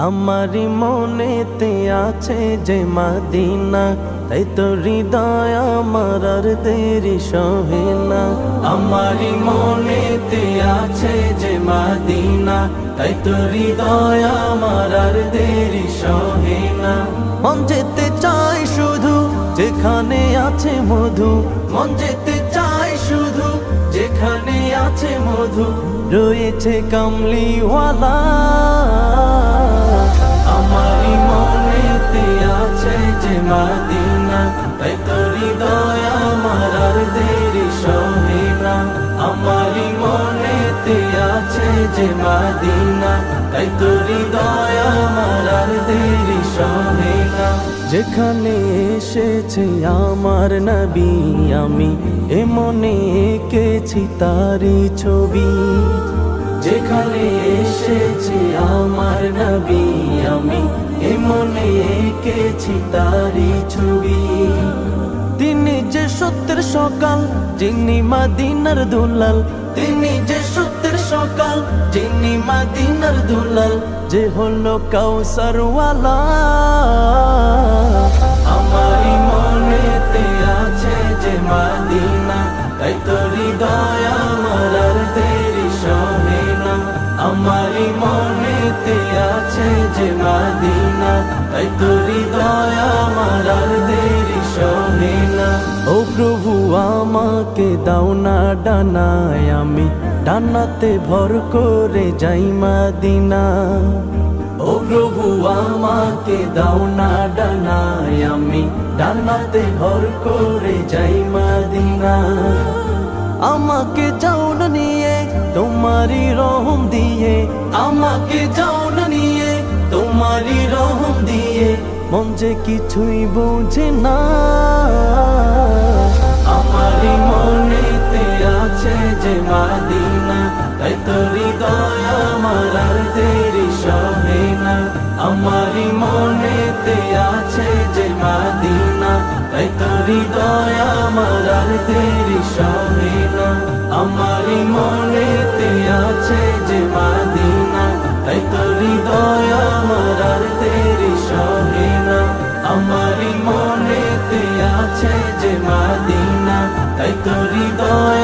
আমারি মনেতে আছে যে মদিনা, তাই তো হৃদয় আমার আর দেরি সহে না। আমারি মনেতে আছে যে মদিনা, তাই তো হৃদয় আমার আর দেরি সহে না। মন যেতে চাই শুধু যেখানে আছে মধু, মন যেতে চাই শুধু যেখানে আছে মধু, রয়েছে কামলিওয়ালা। আমারি মনেতে আছে যে মদিনা, তাই তো হৃদয় আমার আর দেরি সহে না। আমারি মনেতে আছে যে মদিনা, তাই তো হৃদয় আমার আর দেরি সহে না। যেখানে এসেছে আমার নবী, আমি এ মনে এঁকেছি তারি ছবি। যেখানে এসেছে আমার নবী, আমি এ মনে এঁকেছি তারি ছবি। তিনি যে সত্যের সকাল, যিনি মদিনার দুলাল, তিনি যে সত্যের সকাল, যিনি মদিনার দুলাল, যে হলো কাউসারওয়ালা। আমারি মনেতে আছে যে মদিনা, তাই তো হৃদয় আমার আর দেরি সহে না। আমারি মনেতে আছে যে মদিনা, তাই তো হৃদয় আমার আর দেরি সহে না। ও প্রভু আমাকে দাও না ডানায়, আমি ডানাতে ভর করে যাই মদিনা। ও প্রভু আমাকে দাও না ডানায়, আমি ডানাতে ভর করে যাই মদিনা। আমাকে যাও না নিয়ে তোমারি রহম দিয়ে, আমাকে যাও না নিয়ে তোমারি রহম দিয়ে, মন যে কিছুই বোঝে না। আমারি মনেতে আছে যে মদিনা, তাই তো হৃদয় আমার আর দেরি সহে না। আমারি মনেতে আছে যে মদিনা, তাই তো হৃদয় আমার আর দেরি সহে না। আমারি মনেতে আছে যে মদিনা, তাই তো হৃদয় আমার আর দেরি সহে না। আমারি মনেতে আছে যে মদিনা, তাই তো হৃদয়